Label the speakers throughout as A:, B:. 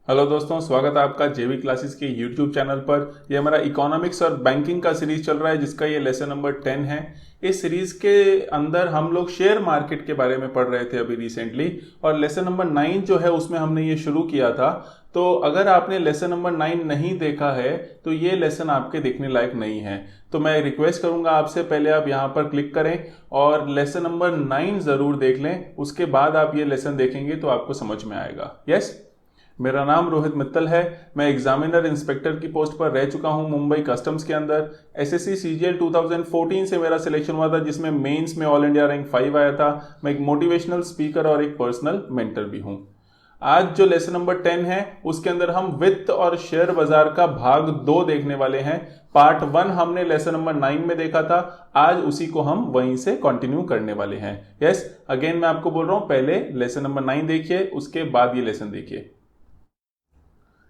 A: Hello दोस्तों, स्वागत है आपका जेवी क्लासेस के यूट्यूब चैनल पर। ये हमारा इकोनॉमिक्स और बैंकिंग का सीरीज चल रहा है जिसका ये लेसन नंबर 10 है। इस सीरीज के अंदर हम लोग शेयर मार्केट के बारे में पढ़ रहे थे अभी रिसेंटली, और लेसन नंबर 9 जो है उसमें हमने ये शुरू किया था। तो अगर आपने लेसन नंबर 9 नहीं देखा है तो ये लेसन आपके देखने लायक नहीं है। तो मैं रिक्वेस्ट करूंगा आपसे, पहले आप यहाँ पर क्लिक करें और लेसन नंबर 9 जरूर देख लें, उसके बाद आप ये लेसन देखेंगे तो आपको समझ में आएगा। यस, मेरा नाम रोहित मित्तल है। मैं एग्जामिनर इंस्पेक्टर की पोस्ट पर रह चुका हूं मुंबई कस्टम्स के अंदर। एसएससी सीजीएल 2014 से मेरा सिलेक्शन हुआ था, जिसमें मेंस में ऑल इंडिया रैंक 5 आया था। मैं एक मोटिवेशनल स्पीकर और एक पर्सनल मेंटर भी हूं। आज जो लेसन नंबर 10 है उसके अंदर हम वित्त और शेयर बाजार का भाग 2 देखने वाले हैं। पार्ट 1 हमने लेसन नंबर 9 में देखा था, आज उसी को हम वहीं से कंटिन्यू करने वाले हैं। यस, अगेन मैं आपको बोल रहा हूं, पहले लेसन नंबर 9 देखिए, उसके बाद ये लेसन देखिए।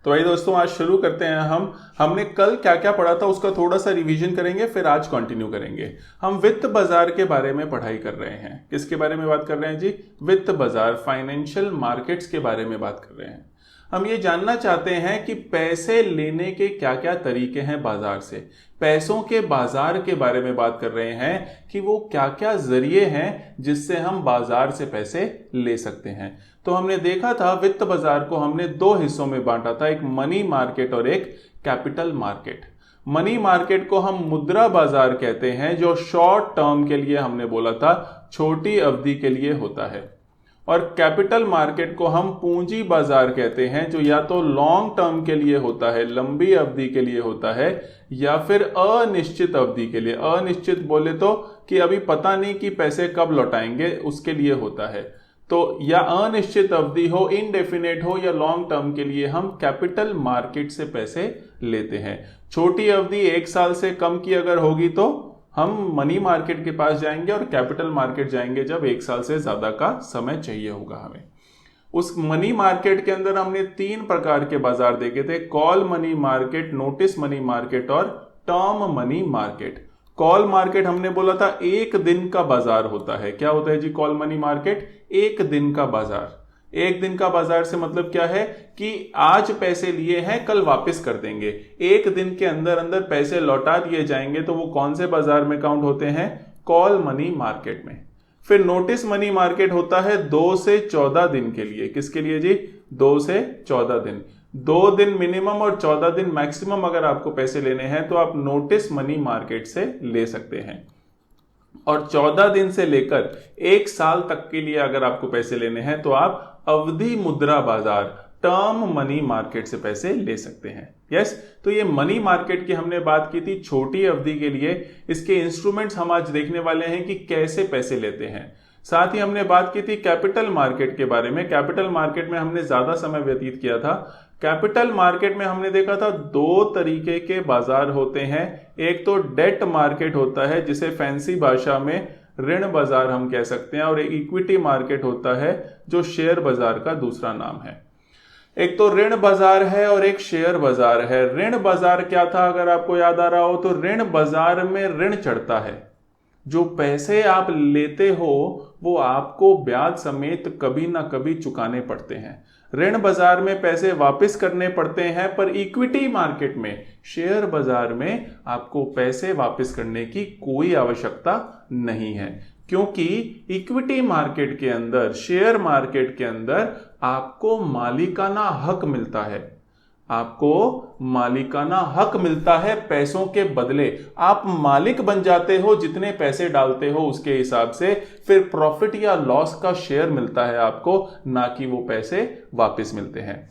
A: तो वही दोस्तों, आज शुरू करते हैं। हमने कल क्या क्या पढ़ा था उसका थोड़ा सा रिवीजन करेंगे, फिर आज कंटिन्यू करेंगे। हम वित्त बाजार के बारे में पढ़ाई कर रहे हैं। किसके बारे में बात कर रहे हैं जी? वित्त बाजार, फाइनेंशियल मार्केट्स के बारे में बात कर रहे हैं। हम ये जानना चाहते हैं कि पैसे लेने के क्या क्या तरीके हैं बाजार से। पैसों के बाजार के बारे में बात कर रहे हैं कि वो क्या क्या जरिए हैं जिससे हम बाजार से पैसे ले सकते हैं। तो हमने देखा था वित्त बाजार को हमने 2 हिस्सों में बांटा था, एक मनी मार्केट और एक कैपिटल मार्केट। मनी मार्केट को हम मुद्रा बाजार कहते हैं, जो शॉर्ट टर्म के लिए हमने बोला था, छोटी अवधि के लिए होता है। और कैपिटल मार्केट को हम पूंजी बाजार कहते हैं, जो या तो लॉन्ग टर्म के लिए होता है, लंबी अवधि के लिए होता है, या फिर अनिश्चित अवधि के लिए। अनिश्चित बोले तो कि अभी पता नहीं कि पैसे कब लौटाएंगे, उसके लिए होता है। तो या अनिश्चित अवधि हो, इनडेफिनेट हो, या लॉन्ग टर्म के लिए हम कैपिटल मार्केट से पैसे लेते हैं। छोटी अवधि 1 साल से कम की अगर होगी तो हम मनी मार्केट के पास जाएंगे, और कैपिटल मार्केट जाएंगे जब 1 साल से ज्यादा का समय चाहिए होगा हमें। उस मनी मार्केट के अंदर हमने 3 प्रकार के बाजार देखे थे: call money market, notice money market और term money market. Call market हमने बोला था 1 दिन का बाजार होता है। क्या होता है जी कॉल मनी मार्केट? 1 दिन का बाजार। 1 दिन का बाजार से मतलब क्या है कि आज पैसे लिए हैं, कल वापस कर देंगे। 1 दिन के अंदर अंदर पैसे लौटा दिए जाएंगे, तो वो कौन से बाजार में काउंट होते हैं? कॉल मनी मार्केट में। फिर नोटिस मनी मार्केट होता है 2 से 14 दिन के लिए। किसके लिए जी? 2 से 14 दिन। 2 दिन मिनिमम और 14 दिन मैक्सिमम अगर आपको पैसे लेने हैं तो आप नोटिस मनी मार्केट से ले सकते हैं। और 14 दिन से लेकर 1 साल तक के लिए अगर आपको पैसे लेने हैं तो आप अवधि मुद्रा बाजार, टर्म मनी मार्केट से पैसे ले सकते हैं। यस, तो ये मनी मार्केट की हमने बात की थी छोटी अवधि के लिए। इसके इंस्ट्रूमेंट्स हम आज देखने वाले हैं कि कैसे पैसे लेते हैं। साथ ही हमने बात की थी कैपिटल मार्केट के बारे में। कैपिटल मार्केट में हमने ज्यादा समय व्यतीत किया था। कैपिटल मार्केट में हमने देखा था 2 तरीके के बाजार होते हैं। एक तो डेट मार्केट होता है, जिसे फैंसी भाषा में ऋण बाजार हम कह सकते हैं, और एक इक्विटी मार्केट होता है जो शेयर बाजार का दूसरा नाम है। एक तो ऋण बाजार है और एक शेयर बाजार है। ऋण बाजार क्या था अगर आपको याद आ रहा हो तो? ऋण बाजार में ऋण चढ़ता है। जो पैसे आप लेते हो वो आपको ब्याज समेत कभी ना कभी चुकाने पड़ते हैं। ऋण बाजार में पैसे वापस करने पड़ते हैं, पर इक्विटी मार्केट में, शेयर बाजार में आपको पैसे वापस करने की कोई आवश्यकता नहीं है, क्योंकि इक्विटी मार्केट के अंदर, शेयर मार्केट के अंदर आपको मालिकाना हक मिलता है। आपको मालिकाना हक मिलता है पैसों के बदले। आप मालिक बन जाते हो, जितने पैसे डालते हो उसके हिसाब से फिर प्रॉफिट या लॉस का शेयर मिलता है आपको, ना कि वो पैसे वापस मिलते हैं।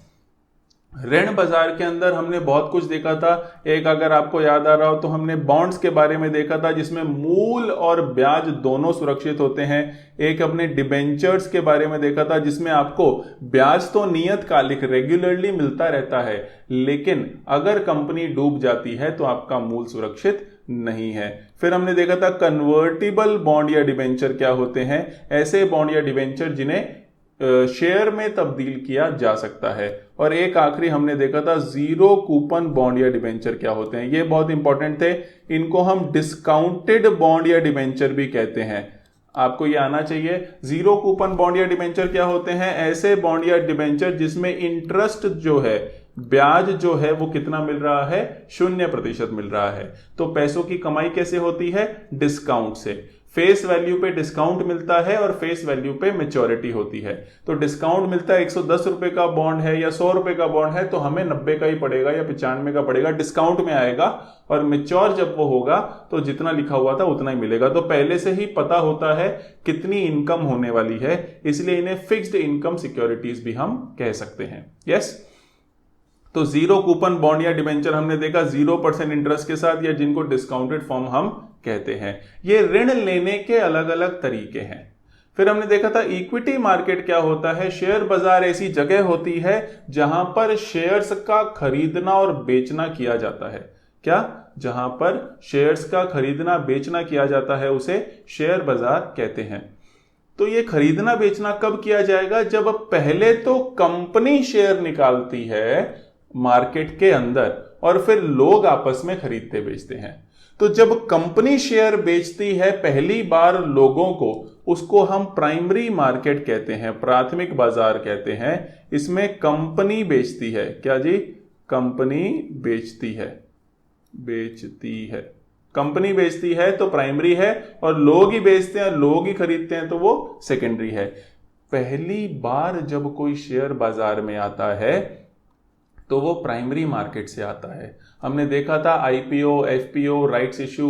A: ऋण बाजार के अंदर हमने बहुत कुछ देखा था। एक अगर आपको याद आ रहा हो तो हमने बॉन्ड्स के बारे में देखा था, जिसमें मूल और ब्याज दोनों सुरक्षित होते हैं। एक अपने डिबेंचर्स के बारे में देखा था, जिसमें आपको ब्याज तो नियतकालिक रेगुलरली मिलता रहता है, लेकिन अगर कंपनी डूब जाती है तो आपका मूल सुरक्षित नहीं है। फिर हमने देखा था कन्वर्टिबल बॉन्ड या डिबेंचर क्या होते हैं। ऐसे बॉन्ड या डिबेंचर जिन्हें शेयर में तब्दील किया जा सकता है। और एक आखिरी हमने देखा था जीरो कूपन बॉन्ड या डिबेंचर क्या होते हैं। ये बहुत इंपॉर्टेंट थे। इनको हम डिस्काउंटेड बॉन्ड या डिबेंचर भी कहते हैं। आपको ये आना चाहिए। जीरो कूपन बॉन्ड या डिबेंचर क्या होते हैं? ऐसे बॉन्ड या डिबेंचर जिसमें इंटरेस्ट जो है, ब्याज जो है वो कितना मिल रहा है? 0% मिल रहा है। तो पैसों की कमाई कैसे होती है? डिस्काउंट से। फेस वैल्यू पे डिस्काउंट मिलता है और फेस वैल्यू पे मेच्योरिटी होती है। तो डिस्काउंट मिलता है, 110 रुपए का बॉन्ड है या 100 रुपए का बॉन्ड है, तो हमें 90 का ही पड़ेगा या 95 का पड़ेगा, डिस्काउंट में आएगा। और मेच्योर जब वो होगा तो जितना लिखा हुआ था उतना ही मिलेगा। तो पहले से ही पता होता है कितनी इनकम होने वाली है, इसलिए इन्हें फिक्स्ड इनकम सिक्योरिटीज भी हम कह सकते हैं। यस, तो जीरो कूपन बॉन्ड या डिबेंचर हमने देखा 0% इंटरेस्ट के साथ, या जिनको डिस्काउंटेड फॉर्म हम कहते हैं। ये ऋण लेने के अलग अलग तरीके हैं। फिर हमने देखा था इक्विटी मार्केट क्या होता है? शेयर बाजार ऐसी जगह होती है जहां पर शेयर्स का खरीदना और बेचना किया जाता है। क्या? जहां पर शेयर्स का खरीदना बेचना किया जाता है उसे शेयर बाजार कहते हैं। तो ये खरीदना बेचना कब किया जाएगा? जब पहले तो कंपनी शेयर निकालती है मार्केट के अंदर और फिर लोग आपस में खरीदते बेचते हैं। तो जब कंपनी शेयर बेचती है पहली बार लोगों को, उसको हम प्राइमरी मार्केट कहते हैं, प्राथमिक बाजार कहते हैं। इसमें कंपनी बेचती है। क्या जी? कंपनी बेचती है, कंपनी बेचती है तो प्राइमरी है, और लोग ही बेचते हैं, लोग ही खरीदते हैं तो वो सेकेंडरी है। पहली बार जब कोई शेयर बाजार में आता है तो वो प्राइमरी मार्केट से आता है। हमने देखा था आईपीओ, एफपीओ, राइट्स इश्यू,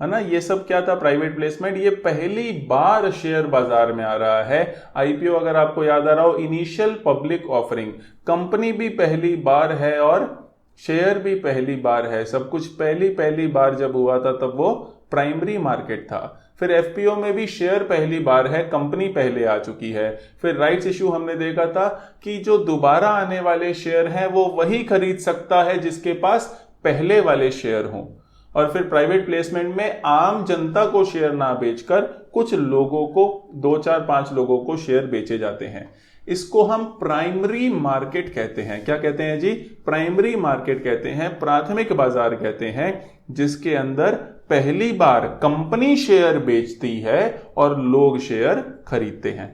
A: है ना, ये सब क्या था? Private placement. ये पहली बार शेयर बाजार में आ रहा है। आईपीओ अगर आपको याद आ रहा हो, इनिशियल पब्लिक ऑफरिंग। कंपनी भी पहली बार है और शेयर भी पहली बार है। सब कुछ पहली बार जब हुआ था तब वो प्राइमरी मार्केट था। फिर एफपीओ में भी शेयर पहली बार है, कंपनी पहले आ चुकी है। फिर राइट्स इश्यू हमने देखा था कि जो दोबारा आने वाले शेयर हैं वो वही खरीद सकता है जिसके पास पहले वाले शेयर हों। और फिर प्राइवेट प्लेसमेंट में आम जनता को शेयर ना बेचकर कुछ लोगों को, 2, 4, 5 लोगों को शेयर बेचे जाते हैं। इसको हम प्राइमरी मार्केट कहते हैं। क्या कहते हैं जी? प्राइमरी मार्केट कहते हैं, प्राथमिक बाजार कहते हैं, जिसके अंदर पहली बार कंपनी शेयर बेचती है और लोग शेयर खरीदते हैं।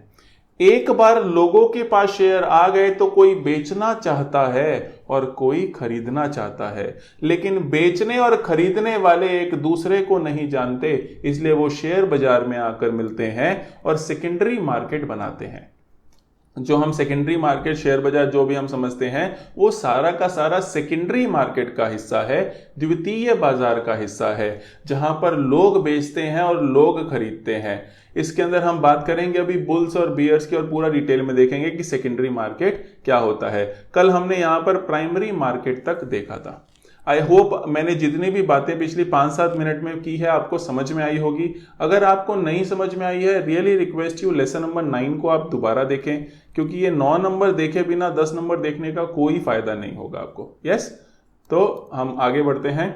A: एक बार लोगों के पास शेयर आ गए तो कोई बेचना चाहता है और कोई खरीदना चाहता है, लेकिन बेचने और खरीदने वाले एक दूसरे को नहीं जानते, इसलिए वो शेयर बाजार में आकर मिलते हैं और सेकेंडरी मार्केट बनाते हैं। जो हम सेकेंडरी मार्केट, शेयर बाजार जो भी हम समझते हैं, वो सारा का सारा सेकेंडरी मार्केट का हिस्सा है, द्वितीय बाजार का हिस्सा है, जहां पर लोग बेचते हैं और लोग खरीदते हैं। इसके अंदर हम बात करेंगे अभी बुल्स और बियर्स की, और पूरा डिटेल में देखेंगे कि सेकेंडरी मार्केट क्या होता है। कल हमने यहां पर प्राइमरी मार्केट तक देखा था। आई होप मैंने जितनी भी बातें पिछली 5-7 मिनट में की है आपको समझ में आई होगी। अगर आपको नहीं समझ में आई है, really request you lesson number 9 को आप दोबारा देखें, क्योंकि ये 9 नंबर देखे बिना 10 नंबर देखने का कोई फायदा नहीं होगा आपको। यस, तो हम आगे बढ़ते हैं।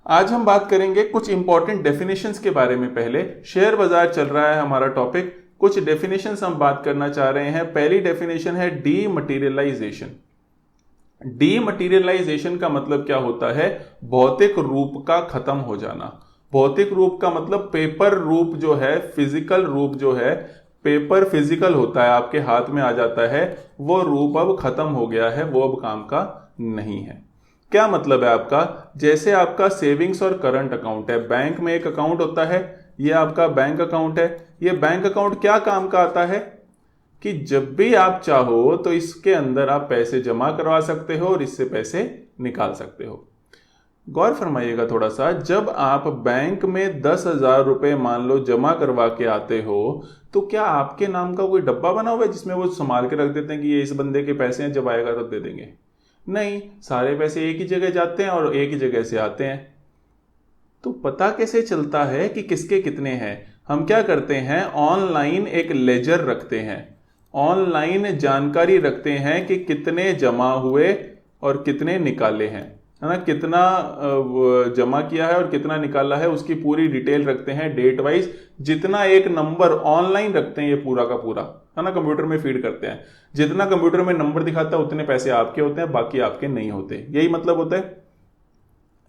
A: आज हम बात करेंगे कुछ इंपॉर्टेंट डेफिनेशंस के बारे में। पहले शेयर बाजार चल रहा है हमारा टॉपिक, कुछ डेफिनेशंस हम बात करना चाह रहे हैं। पहली डेफिनेशन है डीमटीरियलाइजेशन। डीमटीरियलाइजेशन का मतलब क्या होता है? भौतिक रूप का खत्म हो जाना। भौतिक रूप का मतलब पेपर रूप जो है, फिजिकल रूप जो है, पेपर फिजिकल होता है, आपके हाथ में आ जाता है, वो रूप अब खत्म हो गया है, वो अब काम का नहीं है। क्या मतलब है आपका? जैसे आपका सेविंग्स और करंट अकाउंट है, बैंक में एक अकाउंट होता है, ये आपका बैंक अकाउंट है। ये बैंक अकाउंट क्या काम का आता है कि जब भी आप चाहो तो इसके अंदर आप पैसे जमा करवा सकते हो और इससे पैसे निकाल सकते हो। गौर फरमाइएगा थोड़ा सा, जब आप बैंक में 10,000 रुपए मान लो जमा करवा के आते हो, तो क्या आपके नाम का कोई डब्बा बना हुआ है जिसमें वो संभाल के रख देते हैं कि ये इस बंदे के पैसे हैं, जब आएगा तब दे देंगे? नहीं, सारे पैसे एक ही जगह जाते हैं और एक ही जगह से आते हैं। तो पता कैसे चलता है कि किसके कितने हैं? हम क्या करते हैं, ऑनलाइन एक लेजर रखते हैं, ऑनलाइन जानकारी रखते हैं कि कितने जमा हुए और कितने निकाले हैं, है ना, कितना जमा किया है और कितना निकाला है, उसकी पूरी डिटेल रखते हैं डेट वाइज। जितना एक नंबर ऑनलाइन रखते हैं, ये पूरा का पूरा, है ना, कंप्यूटर में फीड करते हैं। जितना कंप्यूटर में नंबर दिखाता है उतने पैसे आपके होते हैं, बाकी आपके नहीं होते। यही मतलब होता है।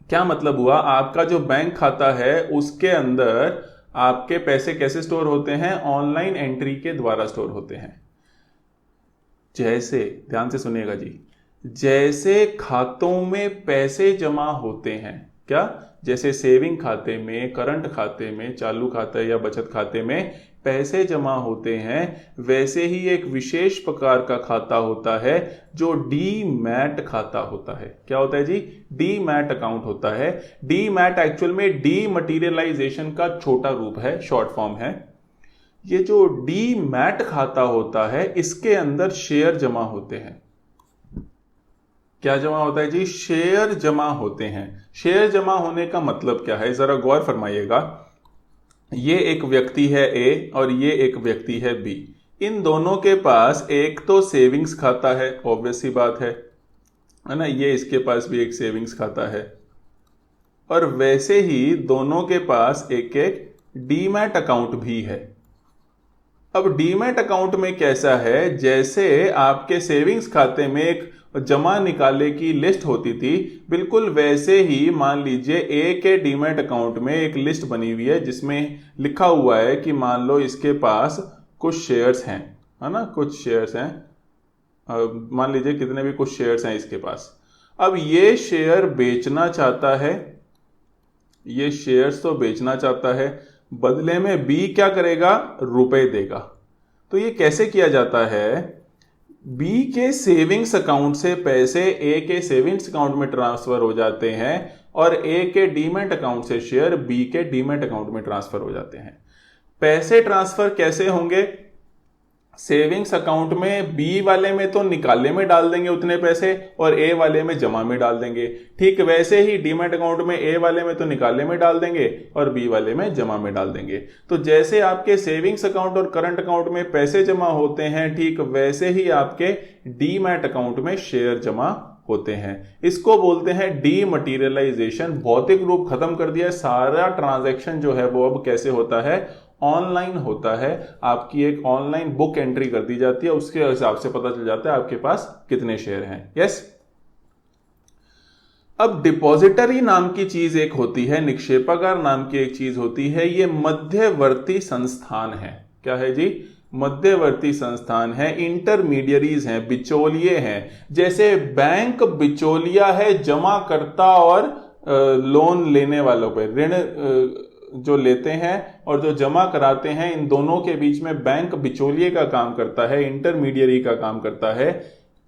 A: क्या मतलब हुआ? आपका जो बैंक खाता है उसके अंदर आपके पैसे कैसे स्टोर होते हैं? ऑनलाइन एंट्री के द्वारा स्टोर होते हैं। जैसे, ध्यान से सुनिएगा जी, जैसे खातों में पैसे जमा होते हैं, क्या? जैसे सेविंग खाते में, करंट खाते में, चालू खाते या बचत खाते में पैसे जमा होते हैं, वैसे ही एक विशेष प्रकार का खाता होता है जो डीमैट खाता होता है। क्या होता है जी? डीमैट अकाउंट होता है। डीमैट एक्चुअल में डीमटीरियलाइजेशन का छोटा रूप है, शॉर्ट फॉर्म है। ये जो डीमैट खाता होता है, इसके अंदर शेयर जमा होते हैं। क्या जमा होता है जी? शेयर जमा होते हैं। शेयर जमा होने का मतलब क्या है, जरा गौर फरमाइएगा। ये एक व्यक्ति है ए और ये एक व्यक्ति है बी। इन दोनों के पास एक तो सेविंग्स खाता है, ऑब्वियस सी बात है ना? ये इसके पास भी एक सेविंग्स खाता है, और वैसे ही दोनों के पास एक एक डीमैट अकाउंट भी है। अब डीमैट अकाउंट में कैसा है, जैसे आपके सेविंग्स खाते में एक जमा निकाले की लिस्ट होती थी, बिल्कुल वैसे ही मान लीजिए ए के डीमैट अकाउंट में एक लिस्ट बनी हुई है जिसमें लिखा हुआ है कि मान लो इसके पास कुछ शेयर्स हैं, है ना? कुछ शेयर्स हैं, मान लीजिए कितने भी कुछ शेयर्स हैं इसके पास। अब ये शेयर बेचना चाहता है, ये शेयर्स तो बेचना चाहता है, बदले में बी क्या करेगा? रुपए देगा। तो ये कैसे किया जाता है? बी के सेविंग्स अकाउंट से पैसे ए के सेविंग्स अकाउंट में ट्रांसफर हो जाते हैं और ए के डीमैट अकाउंट से शेयर बी के डीमैट अकाउंट में ट्रांसफर हो जाते हैं। पैसे ट्रांसफर कैसे होंगे? सेविंग्स अकाउंट में बी वाले में तो निकाले में डाल देंगे उतने पैसे और ए वाले में जमा में डाल देंगे। ठीक वैसे ही डीमैट अकाउंट में ए वाले में तो निकाले में डाल देंगे और बी वाले में जमा में डाल देंगे। तो जैसे आपके सेविंग्स अकाउंट और करंट अकाउंट में पैसे जमा होते हैं, ठीक वैसे ही आपके डीमैट अकाउंट में शेयर जमा होते हैं। इसको बोलते हैं डीमटीरियलाइजेशन। भौतिक रूप खत्म कर दिया, सारा ट्रांजैक्शन जो है वो अब कैसे होता है? ऑनलाइन होता है। आपकी एक ऑनलाइन बुक एंट्री कर दी जाती है, उसके हिसाब से पता चल जाता है आपके पास कितने शेयर हैं। यस। अब डिपॉजिटरी नाम की चीज एक होती है, निक्षेपागार नाम की एक चीज होती है। ये मध्यवर्ती संस्थान है। क्या है जी? मध्यवर्ती संस्थान है, इंटरमीडियरीज हैं, बिचौलिए हैं। जैसे बैंक बिचौलिया है जमा करता और लोन लेने वालों पर, ऋण जो लेते हैं और जो जमा कराते हैं, इन दोनों के बीच में बैंक बिचौलिए का काम करता है, इंटरमीडियरी का काम करता है।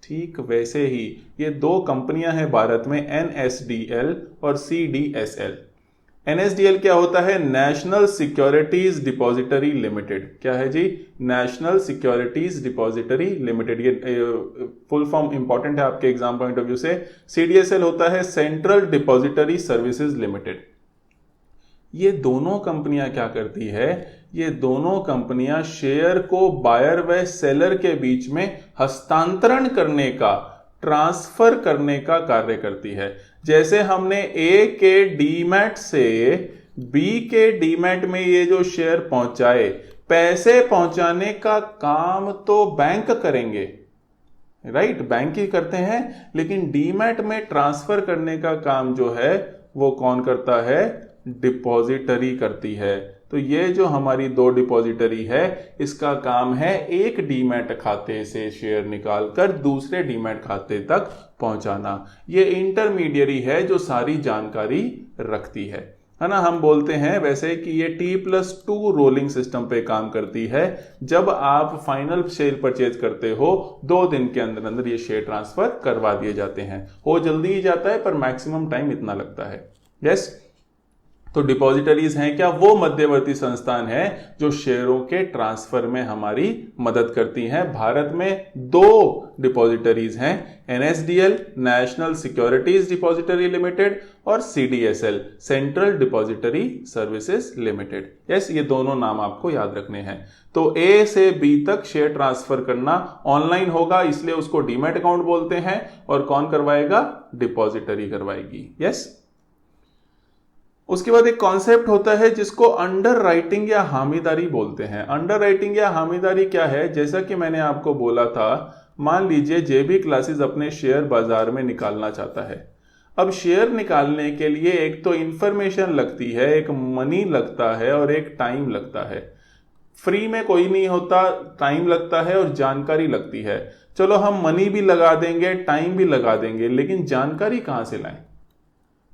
A: ठीक वैसे ही ये दो कंपनियां हैं भारत में, NSDL और CDSL। NSDL क्या होता है? National securities depository limited. क्या है जी? National securities depository limited. ये फुल फॉर्म इंपॉर्टेंट है आपके एग्जाम पॉइंट ऑफ व्यू से। CDSL होता है सेंट्रल डिपॉजिटरी सर्विसेज लिमिटेड। ये दोनों कंपनियां क्या करती है? ये दोनों कंपनियां शेयर को बायर व सेलर के बीच में हस्तांतरण करने का, ट्रांसफर करने का कार्य करती है। जैसे हमने ए के डीमैट से बी के डीमैट में ये जो शेयर पहुंचाए, पैसे पहुंचाने का काम तो बैंक करेंगे, राइट? बैंक ही करते हैं, लेकिन डीमैट में ट्रांसफर करने का काम जो है वो कौन करता है? डिपॉजिटरी करती है। तो ये जो हमारी दो डिपॉजिटरी है, इसका काम है एक डीमैट खाते से शेयर निकालकर दूसरे डीमैट खाते तक पहुंचाना। ये इंटरमीडियरी है जो सारी जानकारी रखती है ना? हम बोलते हैं वैसे कि ये T+2 रोलिंग सिस्टम पे काम करती है। जब आप फाइनल शेयर परचेज करते हो, 2 दिन के अंदर अंदर ये शेयर ट्रांसफर करवा दिए जाते हैं। हो जल्दी ही जाता है पर मैक्सिमम टाइम इतना लगता है। यस। तो डिपॉजिटरीज हैं क्या? वो मध्यवर्ती संस्थान है जो शेयरों के ट्रांसफर में हमारी मदद करती हैं। भारत में 2 डिपॉजिटरीज हैं, NSDL national securities depository limited और CDSL central depository services limited. Yes, ये दोनों नाम आपको याद रखने हैं। तो A से B तक शेयर ट्रांसफर करना ऑनलाइन होगा, इसलिए उसको डीमैट अकाउंट बोलते हैं। और कौन करवाएगा? डिपॉजिटरी करवाएगी। यस। उसके बाद एक कॉन्सेप्ट होता है जिसको अंडर राइटिंग या हामीदारी बोलते हैं। अंडर राइटिंग या हामीदारी क्या है? जैसा कि मैंने आपको बोला था, मान लीजिए JB क्लासेस अपने शेयर बाजार में निकालना चाहता है। अब शेयर निकालने के लिए एक तो इंफॉर्मेशन लगती है, एक मनी लगता है और एक टाइम लगता है। फ्री में कोई नहीं होता, टाइम लगता है और जानकारी लगती है। चलो हम मनी भी लगा देंगे, टाइम भी लगा देंगे, लेकिन जानकारी कहां से लाएं?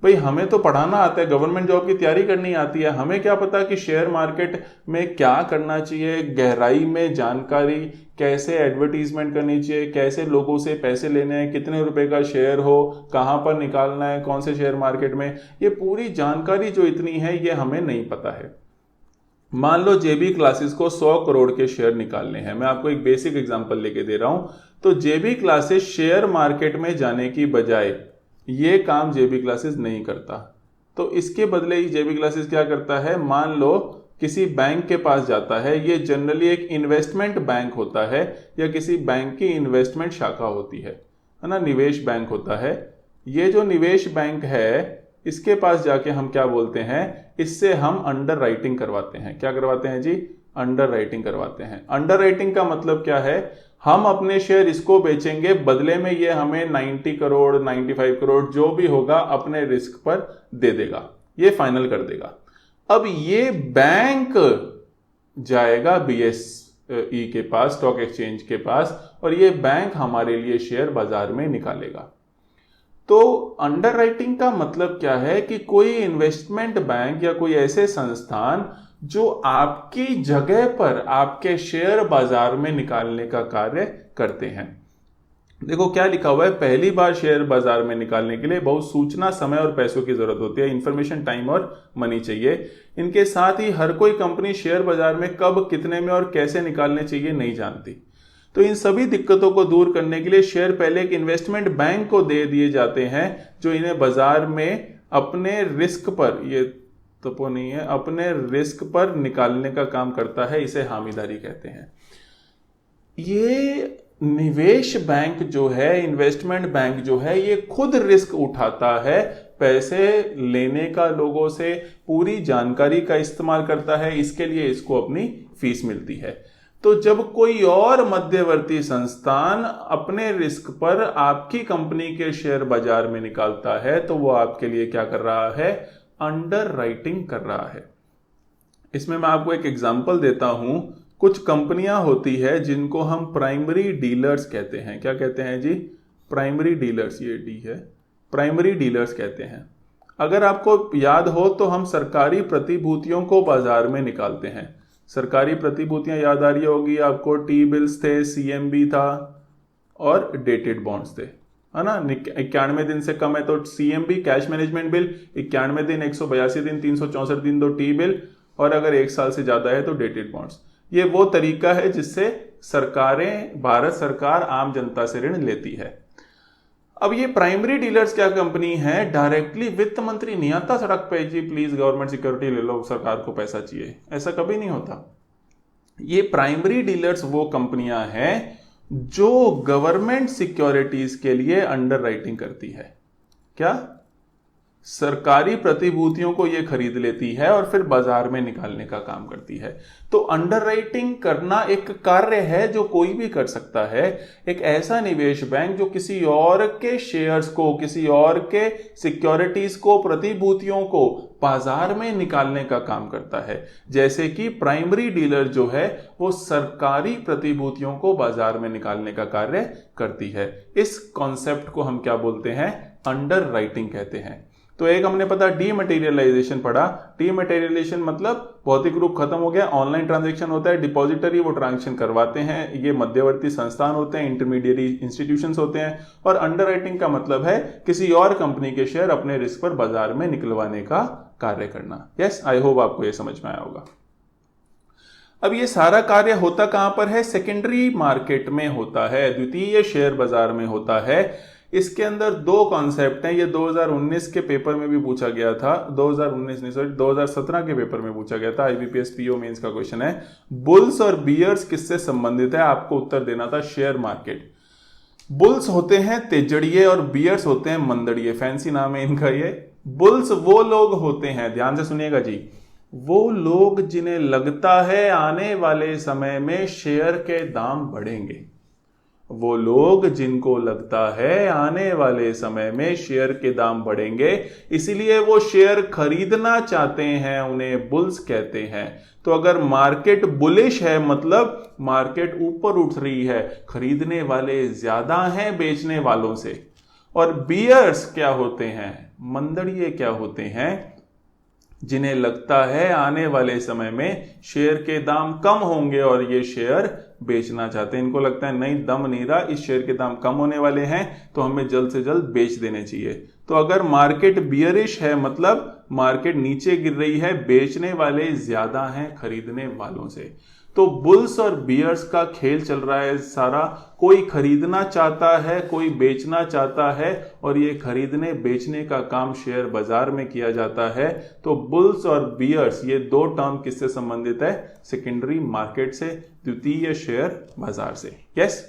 A: भाई हमें तो पढ़ाना आता है, गवर्नमेंट जॉब की तैयारी करनी आती है, हमें क्या पता कि शेयर मार्केट में क्या करना चाहिए, गहराई में जानकारी, कैसे एडवर्टीजमेंट करनी चाहिए, कैसे लोगों से पैसे लेने हैं, कितने रुपए का शेयर हो, कहां पर निकालना है, कौन से शेयर मार्केट में, ये पूरी जानकारी जो इतनी है ये हमें नहीं पता है। मान लो जेबी क्लासेस को 100 करोड़ के शेयर निकालने हैं, मैं आपको एक बेसिक एग्जांपल लेके दे रहा हूं। तो जेबी क्लासेस शेयर मार्केट में जाने की बजाय ये काम जेबी क्लासेस नहीं करता। तो इसके बदले ही जेबी क्लासेस क्या करता है, मान लो किसी बैंक के पास जाता है, ये जनरली एक इन्वेस्टमेंट बैंक होता है या किसी बैंक की इन्वेस्टमेंट शाखा होती है ना, निवेश बैंक होता है। ये जो निवेश बैंक है इसके पास जाके हम क्या बोलते हैं, इससे हम अंडर राइटिंग करवाते हैं। क्या करवाते हैं जी? अंडर राइटिंग करवाते हैं। अंडर राइटिंग का मतलब क्या है, हम अपने शेयर इसको बेचेंगे, बदले में ये हमें 90 करोड़ 95 करोड़ जो भी होगा अपने रिस्क पर दे देगा, ये फाइनल कर देगा। अब ये बैंक जाएगा BSE के पास, स्टॉक एक्सचेंज के पास, और ये बैंक हमारे लिए शेयर बाजार में निकालेगा। तो अंडर राइटिंग का मतलब क्या है कि कोई इन्वेस्टमेंट बैंक या कोई ऐसे संस्थान जो आपकी जगह पर आपके शेयर बाजार में निकालने का कार्य करते हैं। देखो क्या लिखा हुआ है, पहली बार शेयर बाजार में निकालने के लिए बहुत सूचना, समय और पैसों की जरूरत होती है। इंफॉर्मेशन, टाइम और मनी चाहिए। इनके साथ ही हर कोई कंपनी शेयर बाजार में कब, कितने में और कैसे निकालने चाहिए नहीं जानती। तो इन सभी दिक्कतों को दूर करने के लिए शेयर पहले एक इन्वेस्टमेंट बैंक को दे दिए जाते हैं, जो इन्हें बाजार में अपने रिस्क पर, ये तो नहीं है, अपने रिस्क पर निकालने का काम करता है। इसे हामीदारी कहते हैं। ये निवेश बैंक जो है, इन्वेस्टमेंट बैंक जो है, ये खुद रिस्क उठाता है, पैसे लेने का लोगों से, पूरी जानकारी का इस्तेमाल करता है, इसके लिए इसको अपनी फीस मिलती है। तो जब कोई और मध्यवर्ती संस्थान अपने रिस्क पर आपकी कंपनी के शेयर बाजार में निकालता है, तो वो आपके लिए क्या कर रहा है, अंडर राइटिंग कर रहा है। इसमें मैं आपको एक एग्जांपल देता हूं। कुछ कंपनियां होती है जिनको हम प्राइमरी डीलर्स कहते हैं। क्या कहते हैं जी? प्राइमरी डीलर्स, ये डी है, प्राइमरी डीलर्स कहते हैं। अगर आपको याद हो तो हम सरकारी प्रतिभूतियों को बाजार में निकालते हैं। सरकारी प्रतिभूतियां याद आ रही होगी आपको, टी बिल्स थे, CMB था और डेटेड बॉन्ड्स थे, है ना। 91 दिन से कम है तो CMB कैश मैनेजमेंट बिल, 91 दिन, 182 दिन, 364 दिन तो टी बिल, और अगर 1 साल से ज्यादा है तो डेटेड बॉन्ड्स। ये वो तरीका है जिससे सरकारें, भारत सरकार आम जनता से ऋण लेती है। अब ये प्राइमरी डीलर्स क्या कंपनी है, डायरेक्टली वित्त मंत्री नहीं आता सड़क पे, जी प्लीज गवर्नमेंट सिक्योरिटी ले लो, सरकार को पैसा चाहिए, ऐसा कभी नहीं होता। ये प्राइमरी डीलर्स वो कंपनियां हैं जो गवर्नमेंट सिक्योरिटीज के लिए अंडर राइटिंग करती है। क्या? सरकारी प्रतिभूतियों को ये खरीद लेती है और फिर बाजार में निकालने का काम करती है। तो अंडर राइटिंग करना एक कार्य है जो कोई भी कर सकता है। एक ऐसा निवेश बैंक जो किसी और के शेयर्स को, किसी और के सिक्योरिटीज को, प्रतिभूतियों को बाजार में निकालने का काम करता है। जैसे कि प्राइमरी डीलर जो है वो सरकारी प्रतिभूतियों को बाजार में निकालने का कार्य करती है। इस कॉन्सेप्ट को हम क्या बोलते हैं, अंडर राइटिंग कहते हैं। तो एक हमने पता डीमटेरियलाइजेशन पढ़ा। डीमटेरियलाइजेशन मतलब भौतिक रूप खत्म हो गया, ऑनलाइन ट्रांजैक्शन होता है, डिपॉजिटरी वो ट्रांजैक्शन करवाते हैं, ये मध्यवर्ती संस्थान होते हैं, इंटरमीडिएरी इंस्टीट्यूशंस होते हैं। और अंडर राइटिंग का मतलब है किसी और कंपनी के शेयर अपने रिस्क पर बाजार में निकलवाने का कार्य करना। यस, आई होप आपको ये समझ में आया होगा। अब ये सारा कार्य होता कहां पर है, सेकेंडरी मार्केट में होता है, द्वितीय शेयर बाजार में होता है। इसके अंदर दो कॉन्सेप्ट हैं। ये 2019 के पेपर में भी पूछा गया था, 2017 के पेपर में पूछा गया था, IBPS PO मेंस का क्वेश्चन है। बुल्स और बियर्स किससे संबंधित है, आपको उत्तर देना था शेयर मार्केट। बुल्स होते हैं तेजड़िए और बियर्स होते हैं मंदड़िए, फैंसी नाम है इनका ये। बुल्स वो लोग होते हैं, ध्यान से सुनिएगा जी, वो लोग जिन्हें लगता है आने वाले समय में शेयर के दाम बढ़ेंगे। वो लोग जिनको लगता है आने वाले समय में शेयर के दाम बढ़ेंगे, इसीलिए वो शेयर खरीदना चाहते हैं, उन्हें बुल्स कहते हैं। तो अगर मार्केट बुलिश है मतलब मार्केट ऊपर उठ रही है, खरीदने वाले ज्यादा हैं बेचने वालों से। और बियर्स क्या होते हैं, मंदड़िए क्या होते हैं, जिन्हें लगता है आने वाले समय में शेयर के दाम कम होंगे और ये शेयर बेचना चाहते हैं। इनको लगता है नहीं, दम नहीं रहा, इस शेयर के दाम कम होने वाले हैं तो हमें जल्द से जल्द बेच देने चाहिए। तो अगर मार्केट बियरिश है मतलब मार्केट नीचे गिर रही है, बेचने वाले ज्यादा हैं खरीदने वालों से। तो बुल्स और बियर्स का खेल चल रहा है सारा, कोई खरीदना चाहता है कोई बेचना चाहता है, और ये खरीदने बेचने का काम शेयर बाजार में किया जाता है। तो बुल्स और बियर्स ये दो टर्म किससे संबंधित है, सेकेंडरी मार्केट से, द्वितीय शेयर बाजार से। यस,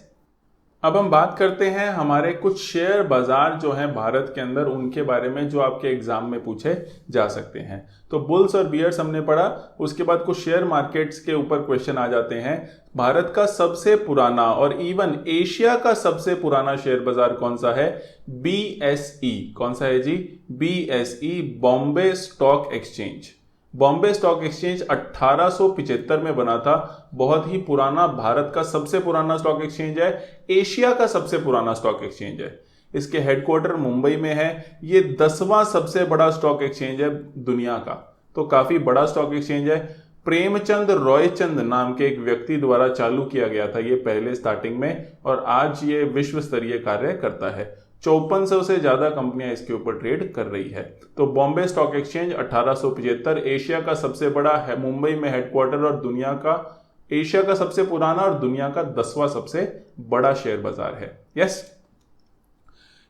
A: अब हम बात करते हैं हमारे कुछ शेयर बाजार जो हैं भारत के अंदर, उनके बारे में जो आपके एग्जाम में पूछे जा सकते हैं। तो बुल्स और बियर्स हमने पढ़ा, उसके बाद कुछ शेयर मार्केट्स के ऊपर क्वेश्चन आ जाते हैं। भारत का सबसे पुराना और इवन एशिया का सबसे पुराना शेयर बाजार कौन सा है, BSE। कौन सा है जी, BSE, Bombay stock exchange. Bombay stock exchange 1875 में बना था, बहुत ही पुराना, भारत का सबसे पुराना स्टॉक एक्सचेंज है, एशिया का सबसे पुराना स्टॉक एक्सचेंज है। इसके हेडक्वार्टर मुंबई में है। ये 10वां सबसे बड़ा स्टॉक एक्सचेंज है दुनिया का, तो काफी बड़ा स्टॉक एक्सचेंज है। प्रेमचंद रॉयचंद नाम के एक व्यक्ति द्वारा चालू किया गया था ये पहले स्टार्टिंग में, और आज ये विश्व स्तरीय कार्य करता है। 5400 से ज्यादा कंपनियां इसके ऊपर ट्रेड कर रही है। तो बॉम्बे स्टॉक एक्सचेंज 1875, एशिया का सबसे बड़ा है, मुंबई में हेडक्वार्टर, और दुनिया का, एशिया का सबसे पुराना और दुनिया का 10वां सबसे बड़ा शेयर बाजार है। यस,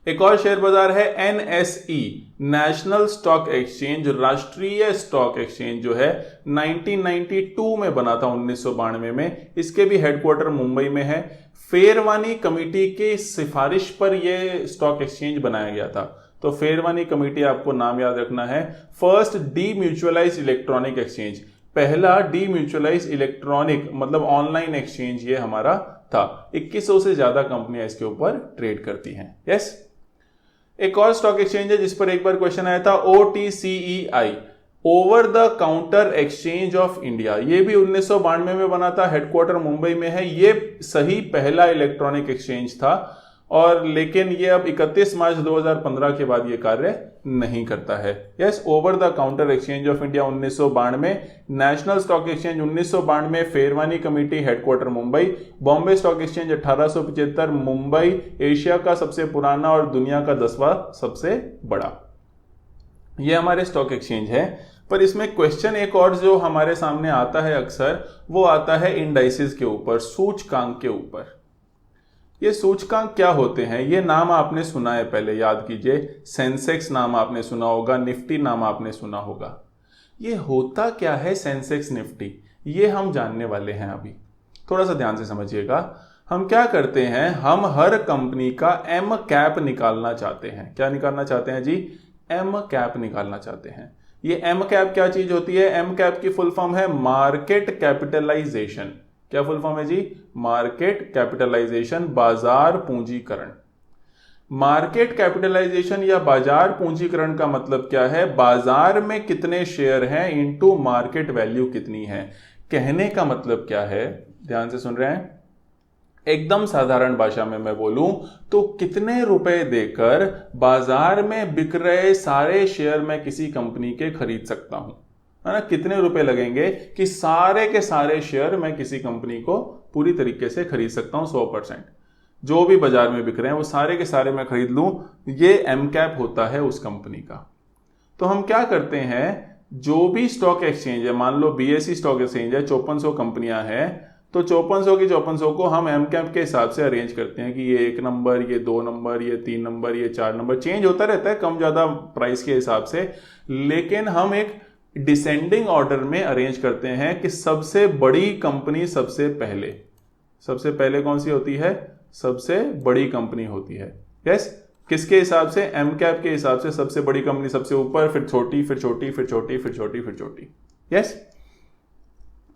A: एक और शेयर बाजार है NSE, नेशनल स्टॉक एक्सचेंज, राष्ट्रीय स्टॉक एक्सचेंज, जो है 1992 में बना था, 1992 में। इसके भी हेडक्वार्टर मुंबई में है। फेरवानी कमेटी की सिफारिश पर यह स्टॉक एक्सचेंज बनाया गया था। तो फेरवानी कमेटी आपको नाम याद रखना है। फर्स्ट डीम्यूचुअलाइज्ड इलेक्ट्रॉनिक एक्सचेंज, पहला डीम्यूचुअलाइज्ड इलेक्ट्रॉनिक मतलब ऑनलाइन एक्सचेंज ये हमारा था। 2100 से ज्यादा कंपनियां इसके ऊपर ट्रेड करती हैं। यस, एक और स्टॉक एक्सचेंज है जिस पर एक बार क्वेश्चन आया था, OTCEI, over the counter exchange of India. ये भी 1992 में बना था, हेडक्वार्टर मुंबई में है। ये सही पहला इलेक्ट्रॉनिक एक्सचेंज था, और लेकिन ये अब 31 मार्च 2015 के बाद ये कार्य नहीं करता है। Yes, over the counter exchange of India 1992, national stock exchange 1992, Pherwani committee headquarter Mumbai, Bombay stock exchange 1875, Mumbai, Asia का सबसे पुराना और दुनिया का 10वां सबसे बड़ा। ये हमारे स्टॉक एक्सचेंज है। पर इसमें क्वेश्चन एक और जो हमारे सामने आता है अक्सर, वो आता है इंडाइसेस के ऊपर, सूचकांक के ऊपर। ये सूचकांक क्या होते हैं, ये नाम आपने सुना है, पहले याद कीजिए। सेंसेक्स नाम आपने सुना होगा, निफ्टी नाम आपने सुना होगा। ये होता क्या है सेंसेक्स निफ्टी, ये हम जानने वाले हैं अभी। थोड़ा सा ध्यान से समझिएगा। हम क्या करते हैं, हम हर कंपनी का एम कैप निकालना चाहते हैं। क्या निकालना चाहते हैं जी, एम कैप निकालना चाहते हैं। ये एम कैप क्या चीज होती है, एम कैप की फुल फॉर्म है मार्केट कैपिटलाइजेशन। क्या फुल फॉर्म है जी, मार्केट कैपिटलाइजेशन, बाजार पूंजीकरण। मार्केट कैपिटलाइजेशन या बाजार पूंजीकरण का मतलब क्या है, बाजार में कितने शेयर हैं इनटू मार्केट वैल्यू कितनी है। कहने का मतलब क्या है, ध्यान से सुन रहे हैं, एकदम साधारण भाषा में मैं बोलूं तो कितने रुपए देकर बाजार में बिक रहे सारे शेयर मैं किसी कंपनी के खरीद सकता हूं, है ना। कितने रुपए लगेंगे कि सारे के सारे शेयर मैं किसी कंपनी को पूरी तरीके से खरीद सकता हूं, 100%। जो भी बाजार में बिक रहे हैं वो सारे के सारे मैं खरीद लूं, ये एम कैप होता है उस कंपनी का। तो हम क्या करते हैं, जो भी स्टॉक एक्सचेंज है, मान लो BSE स्टॉक एक्सचेंज है, 5400 कंपनियां हैं, तो 5400 की 5400 को हम एम कैप के हिसाब से अरेंज करते हैं कि ये 1 नंबर, ये 2 नंबर, ये 3 नंबर, ये 4 नंबर, चेंज होता रहता है कम ज्यादा प्राइस के हिसाब से। लेकिन हम एक डिसेंडिंग ऑर्डर में अरेंज करते हैं कि सबसे बड़ी कंपनी सबसे पहले कौन सी होती है, सबसे बड़ी कंपनी होती है। यस, किसके हिसाब से, एम कैप के हिसाब से सबसे बड़ी कंपनी सबसे ऊपर, फिर छोटी, फिर छोटी, फिर छोटी, फिर छोटी, फिर छोटी। यस,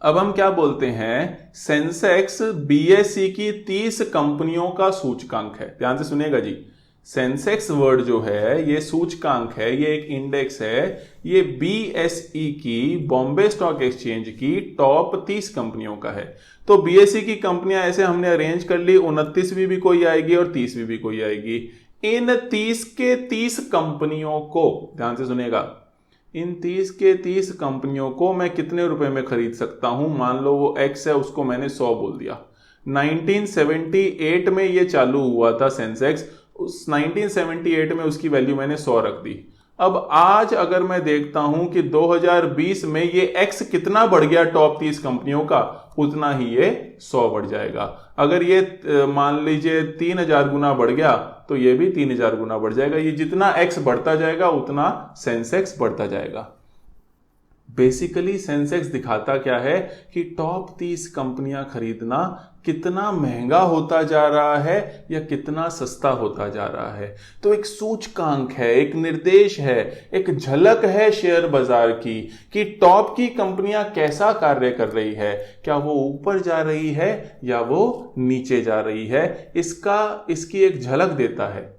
A: अब हम क्या बोलते हैं, सेंसेक्स बीएसई की 30 कंपनियों का सूचकांक है। ध्यान से सुनिएगा जी, सेंसेक्स वर्ड जो है ये सूचकांक है, ये एक इंडेक्स है, ये बीएसई की बॉम्बे स्टॉक एक्सचेंज की टॉप 30 कंपनियों का है। तो बीएसई की कंपनियां ऐसे हमने अरेंज कर ली, 29वीं भी कोई आएगी और 30वीं भी कोई आएगी। इन 30 के 30 कंपनियों को, ध्यान से सुनिएगा, इन 30 के 30 कंपनियों को मैं कितने रुपए में खरीद सकता हूं। मान लो वो एक्स है, उसको मैंने 100 बोल दिया। 1978 में ये चालू हुआ था सेंसेक्स, उस 1978 में उसकी वैल्यू मैंने 100 रख दी। अब आज अगर मैं देखता हूं कि 2020 में ये एक्स कितना बढ़ गया टॉप 30 कंपनियों का, उतना ही ये 100 बढ़ जाएगा। अगर ये मान लीजिए 3000 गुना बढ़ गया तो ये भी 3000 गुना बढ़ जाएगा। ये जितना एक्स बढ़ता जाएगा उतना सेंसेक्स बढ़ता जाएगा। बेसिकली सेंसेक्स दिखाता क्या है कि टॉप 30 कंपनियां खरीदना कितना महंगा होता जा रहा है या कितना सस्ता होता जा रहा है। तो एक सूचकांक है, एक निर्देश है, एक झलक है शेयर बाजार की कि टॉप की कंपनियां कैसा कार्य कर रही है, क्या वो ऊपर जा रही है या वो नीचे जा रही है, इसकी एक झलक देता है।